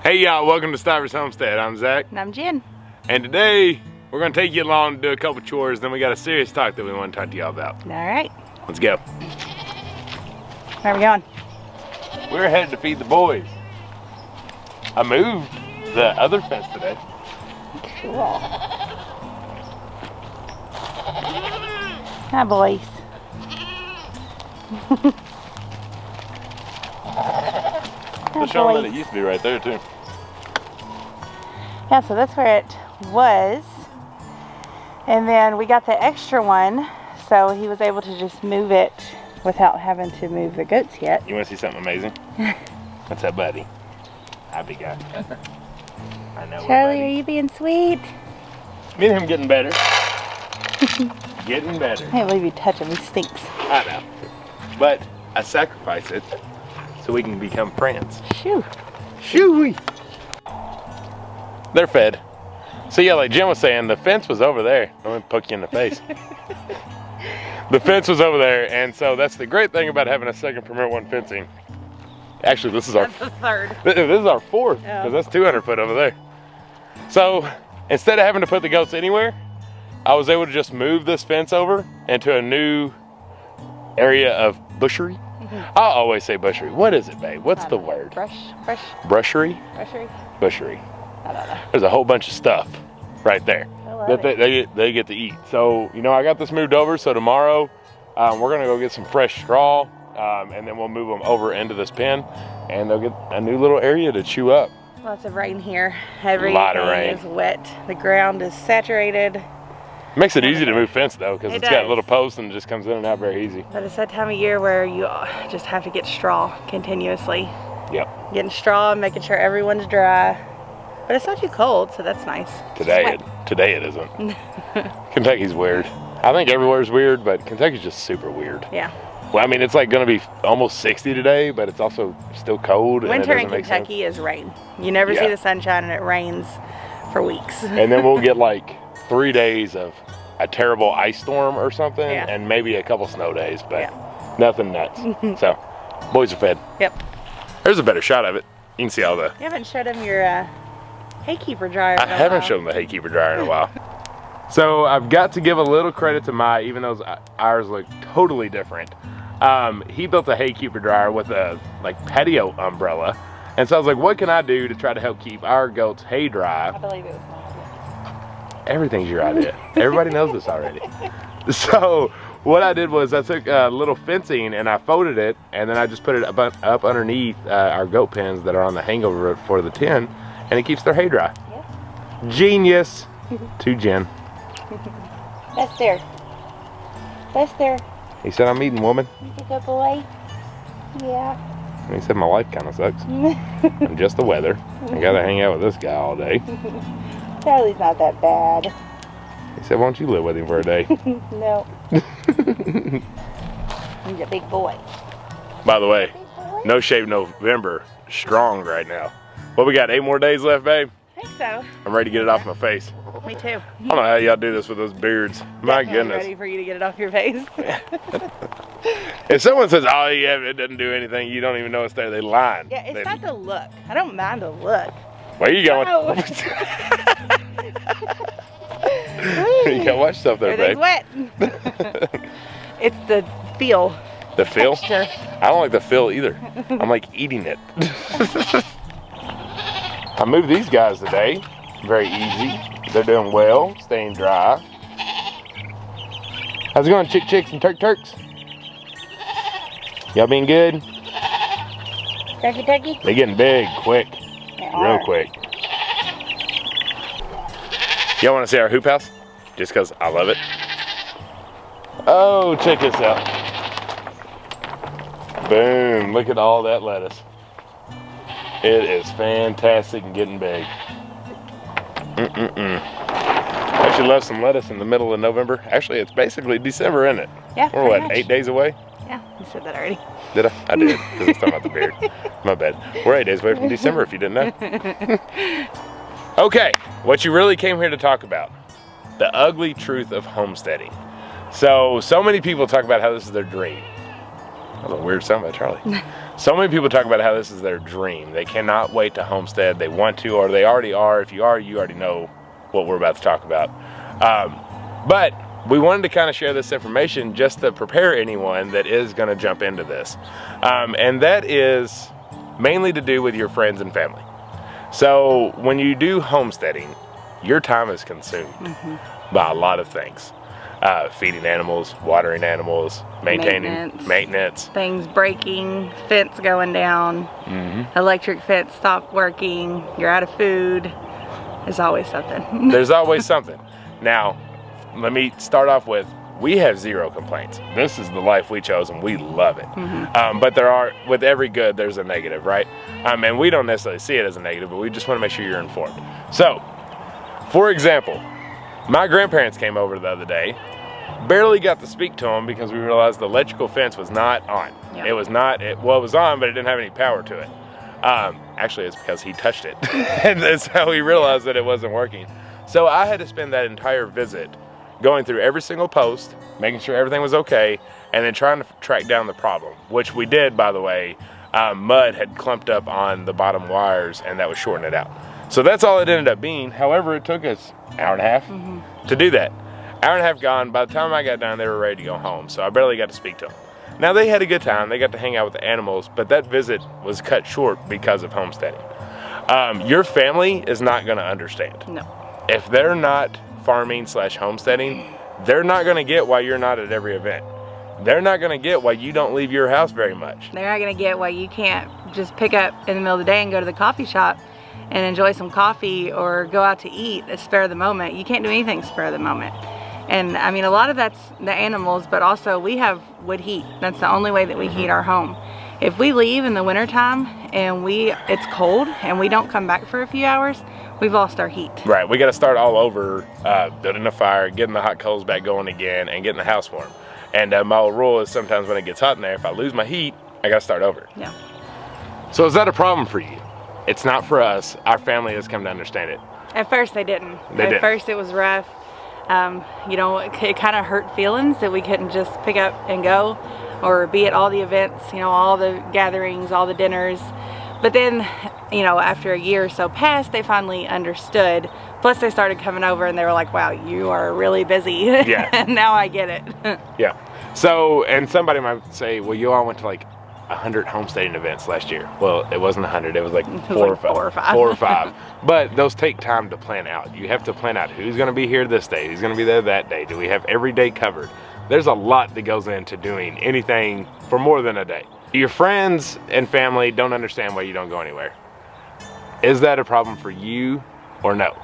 Hey y'all, welcome to Stivers Homestead. I'm Zach. And I'm Jen. And today, we're gonna take you along to do a couple chores, then we got a serious talk that we want to talk to y'all about. All right. Let's go. Where are we going? We're headed to feed the boys. I moved the other fence today. Cool. Hi, boys. Let's show them that it used to be right there too. Yeah, so that's where it was. And then we got the extra one, so he was able to just move it without having to move the goats yet. You want to see something amazing? What's that, buddy? Hi, big guy. I know. Charlie, are you being sweet? Me and him getting better. Getting better. I can't believe you touch him, he stinks. I know. But I sacrifice it so we can become friends. Shoo. Shoo-wee. They're fed. So yeah, like Jim was saying, the fence was over there. I'm gonna poke you in the face. The fence was over there, and so that's the great thing about having a second Premier 1 fencing. Actually, this is our third. This is our fourth, because that's 200 foot over there. So instead of having to put the goats anywhere, I was able to just move this fence over into a new area of bushery. I always say bushery. What is it, babe? What's the word? Brushery? Bushery. I don't know. There's a whole bunch of stuff right there that they get to eat. So, you know, I got this moved over, so tomorrow we're gonna go get some fresh straw, and then we'll move them over into this pen, and they'll get a new little area to chew up. Lots of rain here. Everything lot of rain. is wet. The ground is saturated. Makes it easy to move fence though, because it's got does. little posts and it just comes in and out very easy. But it's that time of year where you just have to get straw continuously. Yep. Getting straw and making sure everyone's dry. But it's not too cold, so that's nice. Today it isn't. Kentucky's weird. I think everywhere's weird, but Kentucky's just super weird. Yeah. Well, I mean, it's like gonna be almost 60 today, but it's also still cold. Winter and it in doesn't make Kentucky is rain. You never see the sunshine and it rains for weeks. And then we'll get like 3 days of a terrible ice storm or something, and maybe a couple snow days, but nothing nuts. So, boys are fed. Yep. There's a better shot of it. You can see all the... You haven't showed them your haykeeper dryer. I haven't shown them the haykeeper dryer in a while. So I've got to give a little credit to Mai, even though ours look totally different. He built a haykeeper dryer with a like patio umbrella, and so I was like, what can I do to try to help keep our goats hay dry? I believe it was my idea. Everything's your idea. Everybody knows this already. So what I did was I took a little fencing and I folded it, and then I just put it up underneath our goat pens that are on the hangover for the tin, and it keeps their hay dry. Yeah. Genius. To Jen. That's there. That's there. He said, I'm eating, woman. You a good boy? Yeah. And he said, my life kind of sucks. I'm just the weather. I gotta hang out with this guy all day. Charlie's not that bad. He said, why don't you live with him for a day? No. He's a big boy. By the way, No Shave November, strong right now. What, we got 8 more days left, babe? I think so. I'm ready to get it off my face. Me too. I don't know how y'all do this with those beards. My Definitely goodness. ready for you to get it off your face. If someone says, oh yeah, it doesn't do anything, you don't even know it's there, they lying. Yeah, it's not the look. I don't mind the look. Where you going? Oh. You gotta watch stuff there, babe. Everything's wet. It's the feel. The feel? Texture. I don't like the feel either. I'm like eating it. I moved these guys today. Very easy. They're doing well, staying dry. How's it going, chicks and turks? Y'all being good? Turkey. They're getting big, quick. Real quick. Y'all want to see our hoop house? Just because I love it. Oh, check this out. Boom, look at all that lettuce. It is fantastic and getting big. I actually left some lettuce in the middle of November. Actually, it's basically December, isn't it? Yeah. We're what, 8 days away? Yeah, you said that already. Did I? I did, because it's talking about the beard. My bad. We're 8 days away from December, if you didn't know. Okay, what you really came here to talk about. The ugly truth of homesteading. So many people talk about how this is their dream. That was a weird sound by Charlie. So many people talk about how this is their dream. They cannot wait to homestead. They want to, or they already are. If you are, you already know what we're about to talk about. But we wanted to kind of share this information just to prepare anyone that is going to jump into this. And that is mainly to do with your friends and family. So when you do homesteading, your time is consumed by a lot of things. Feeding animals, watering animals, maintaining, maintenance. Things breaking, fence going down, electric fence stopped working, you're out of food. There's always something. There's always something. Now, let me start off with, we have zero complaints. This is the life we chose and we love it. But there are, with every good, there's a negative, right? And we don't necessarily see it as a negative, but we just want to make sure you're informed. So, for example, my grandparents came over the other day, barely got to speak to them because we realized the electrical fence was not on. Yep. It was not, well, it was on, but it didn't have any power to it. Actually, it's because he touched it. And that's how we realized that it wasn't working. So I had to spend that entire visit going through every single post, making sure everything was okay, and then trying to track down the problem, which we did, by the way. Mud had clumped up on the bottom wires, and that was shorting it out. So that's all it ended up being. However, it took us an hour and a half to do that. Hour and a half gone. By the time I got done, they were ready to go home, so I barely got to speak to them. Now, they had a good time. They got to hang out with the animals, but that visit was cut short because of homesteading. Your family is not going to understand. No. If they're not farming / homesteading, they're not going to get why you're not at every event. They're not going to get why you don't leave your house very much. They're not going to get why you can't just pick up in the middle of the day and go to the coffee shop and enjoy some coffee or go out to eat at spare of the moment. You can't do anything spare of the moment. And I mean, a lot of that's the animals, but also we have wood heat. That's the only way that we heat our home. If we leave in the wintertime and it's cold and we don't come back for a few hours, we've lost our heat. Right, we got to start all over, building a fire, getting the hot coals back going again, and getting the house warm. And my old rule is sometimes when it gets hot in there, if I lose my heat, I got to start over. Yeah. So is that a problem for you? It's not for us. Our family has come to understand it. At first they didn't. At first it was rough. You know, it kind of hurt feelings that we couldn't just pick up and go or be at all the events, you know, all the gatherings, all the dinners. But then, you know, after a year or so passed, they finally understood. Plus they started coming over and they were like, wow, you are really busy. Yeah. And now I get it. Yeah. So, and somebody might say, well, you all went to like 100 homesteading events last year. Well, it wasn't 100, it was like four or five. But those take time to plan out. You have to plan out who's going to be here this day, who's going to be there that day. Do we have every day covered? There's a lot that goes into doing anything for more than a day. Your friends and family don't understand why you don't go anywhere. Is that a problem for you or no?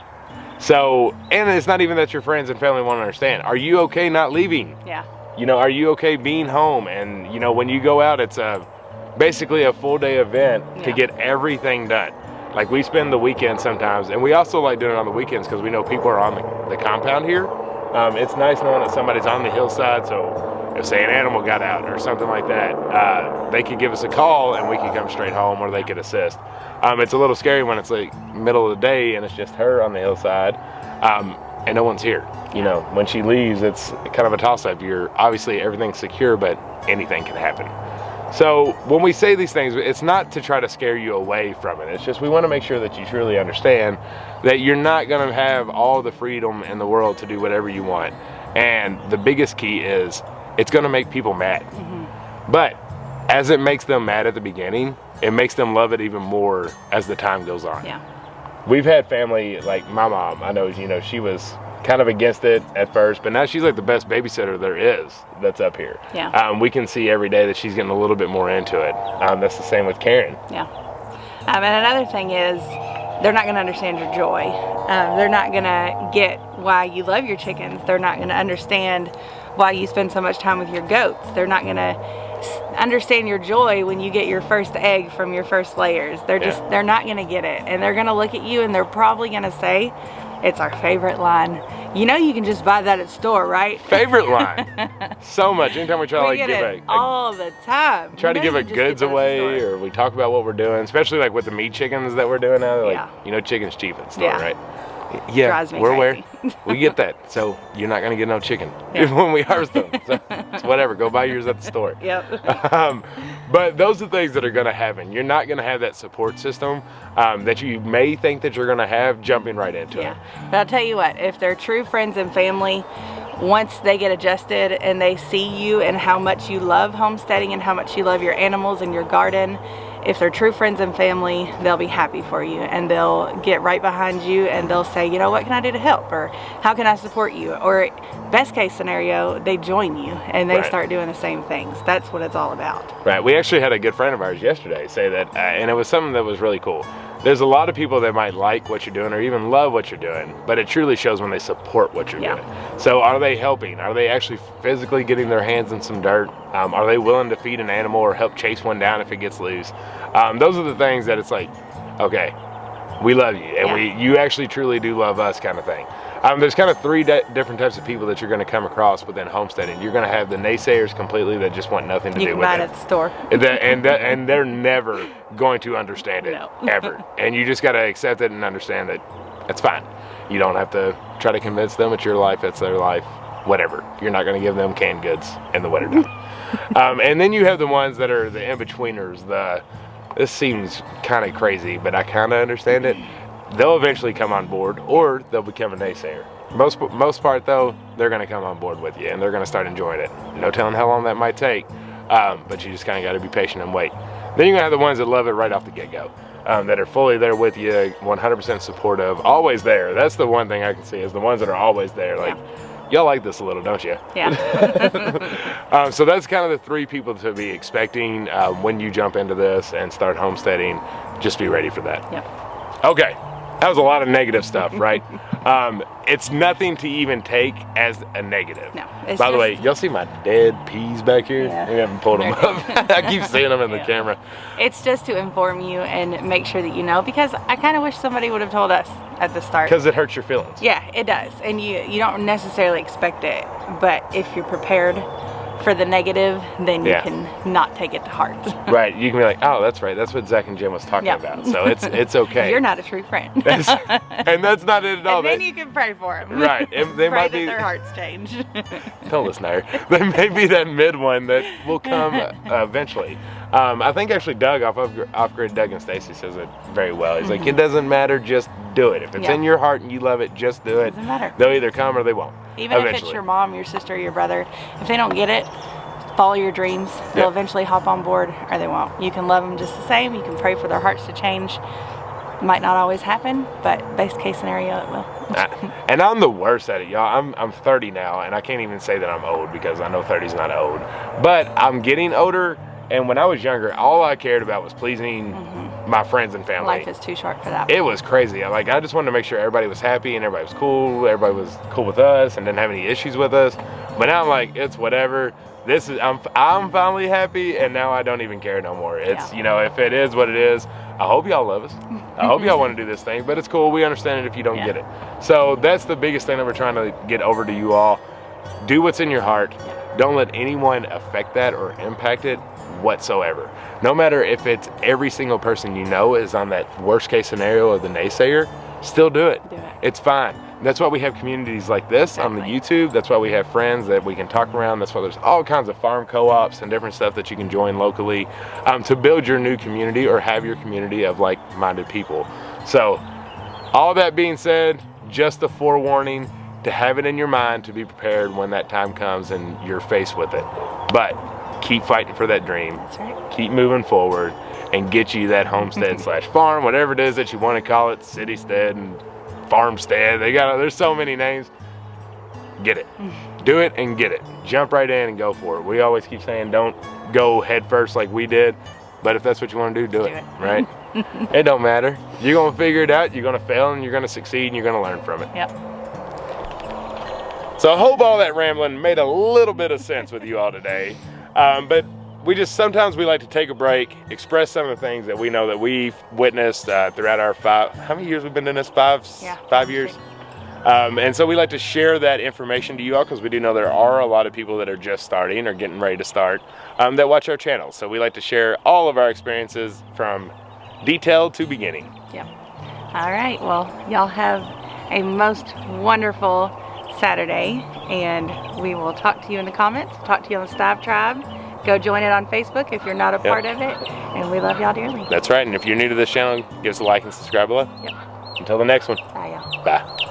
So, and it's not even that your friends and family won't understand. Are you okay not leaving? Yeah. You know, are you okay being home? And you know, when you go out, it's basically a full day event to get everything done. Like we spend the weekend sometimes, and we also like doing it on the weekends because we know people are on the compound here. It's nice knowing that somebody's on the hillside, so if say an animal got out or something like that, they could give us a call and we could come straight home, or they could assist. It's a little scary when it's like middle of the day and it's just her on the hillside, and no one's here. You know, when she leaves, it's kind of a toss-up. You're obviously everything's secure, but anything can happen. So when we say these things, it's not to try to scare you away from it. It's just we want to make sure that you truly understand that you're not going to have all the freedom in the world to do whatever you want. And the biggest key is it's going to make people mad. But as it makes them mad at the beginning, it makes them love it even more as the time goes on. Yeah. We've had family, like my mom, I know, you know, she was kind of against it at first, but now she's like the best babysitter there is that's up here. Yeah. We can see every day that she's getting a little bit more into it. That's the same with Karen. Yeah. And another thing is they're not going to understand your joy. They're not going to get why you love your chickens. They're not going to understand why you spend so much time with your goats. They're not going to understand your joy when you get your first egg from your first layers. They're not going to get it. And they're going to look at you and they're probably going to say, it's our favorite line. You know you can just buy that at store, right? Favorite line. So much. Anytime we try to give it all the time. Try to give it goods away, or we talk about what we're doing, especially like with the meat chickens that we're doing now. They're like, you know, chicken's cheap in store, right? Yeah, drives me we're crazy. aware. We get that. So you're not gonna get no chicken Yeah. when we harvest them. So it's whatever. Go buy yours at the store. Yep. But those are things that are gonna happen. You're not gonna have that support system that you may think that you're gonna have jumping right into it. But I'll tell you what, if they're true friends and family, once they get adjusted and they see you and how much you love homesteading and how much you love your animals and your garden, if they're true friends and family, they'll be happy for you and they'll get right behind you and they'll say, you know, what can I do to help? Or how can I support you? Or best case scenario, they join you and they start doing the same things. That's what it's all about. Right. We actually had a good friend of ours yesterday say that, and it was something that was really cool. There's a lot of people that might like what you're doing or even love what you're doing, but it truly shows when they support what you're doing. So are they helping? Are they actually physically getting their hands in some dirt? Are they willing to feed an animal or help chase one down if it gets loose? Those are the things that it's like, okay, we love you and you actually truly do love us kind of thing. There's kind of three different types of people that you're going to come across within homesteading. You're going to have the naysayers completely that just want nothing to do with it. You can buy it at the store. And they're never going to understand it, ever. And you just got to accept it and understand that it's fine. You don't have to try to convince them it's your life, it's their life, whatever. You're not going to give them canned goods in the wintertime. And then you have the ones that are the in-betweeners. This seems kind of crazy, but I kind of understand it. They'll eventually come on board or they'll become a naysayer. Most part though, they're gonna come on board with you and they're gonna start enjoying it. No telling how long that might take, but you just kinda gotta be patient and wait. Then you're gonna have the ones that love it right off the get-go, that are fully there with you, 100% supportive, always there. That's the one thing I can see is the ones that are always there. Like, y'all like this a little, don't you? Yeah. So that's kind of the three people to be expecting when you jump into this and start homesteading. Just be ready for that. Yep. Okay. That was a lot of negative stuff, right? It's nothing to even take as a negative. No. By the way, y'all see my dead peas back here? Yeah. We haven't pulled them up. I keep seeing them in the camera. It's just to inform you and make sure that you know, because I kind of wish somebody would have told us at the start. Because it hurts your feelings. Yeah, it does. And you don't necessarily expect it, but if you're prepared for the negative, then you can not take it to heart. Right, you can be like, oh, that's right, that's what Zach and Jim was talking about. So it's okay. You're not a true friend. And that's not it at all. And then you can pray for them. Right, and they might be that their hearts change. Don't listen to her. They may be that mid one that will come eventually. I think actually Doug off-grid Doug and Stacy says it very well. He's like, it doesn't matter, just do it. If it's in your heart and you love it, just do it. Doesn't matter. They'll either come or they won't. Even if it's your mom, your sister, your brother, if they don't get it, follow your dreams. They'll eventually hop on board or they won't. You can love them just the same. You can pray for their hearts to change. Might not always happen, but best case scenario, it will. And I'm the worst at it, y'all. I'm 30 now, and I can't even say that I'm old because I know 30's not old. But I'm getting older, and when I was younger, all I cared about was pleasing my friends and family. Life is too short for that. It was crazy. I just wanted to make sure everybody was happy and everybody was cool. Everybody was cool with us and didn't have any issues with us. But now I'm like, it's whatever. I'm finally happy, and now I don't even care no more. It's if it is what it is. I hope y'all love us. I hope y'all want to do this thing, but it's cool. We understand it if you don't get it. So that's the biggest thing that we're trying to get over to you all. Do what's in your heart. Don't let anyone affect that or impact it whatsoever. No matter if it's every single person you know is on that worst case scenario of the naysayer, still do it. It's fine. That's why we have communities like this on the YouTube. That's why we have friends that we can talk around. That's why there's all kinds of farm co-ops and different stuff that you can join locally to build your new community or have your community of like-minded people. So all that being said, just a forewarning to have it in your mind to be prepared when that time comes and you're faced with it. But keep fighting for that dream. That's right. Keep moving forward and get you that homestead slash farm, whatever it is that you want to call it, city-stead and farmstead. There's so many names. Get it. Do it and get it. Jump right in and go for it. We always keep saying don't go head first like we did, but if that's what you want to do it, right? It don't matter. You're going to figure it out, you're going to fail, and you're going to succeed, and you're going to learn from it. Yep. So I hope all that rambling made a little bit of sense with you all today. But sometimes we like to take a break, express some of the things that we know that we've witnessed throughout our how many years we've been doing this? 5 years? And so we like to share that information to you all because we do know there are a lot of people that are just starting or getting ready to start that watch our channel. So we like to share all of our experiences from detail to beginning. Yep. All right. Well, y'all have a most wonderful Saturday, and we will talk to you in the comments, talk to you on the Stiv Tribe. Go join it on Facebook if you're not a part of it, and we love y'all dearly. That's right, and if you're new to this channel, give us a like and subscribe below. Yep. Until the next one. Bye, y'all. Bye.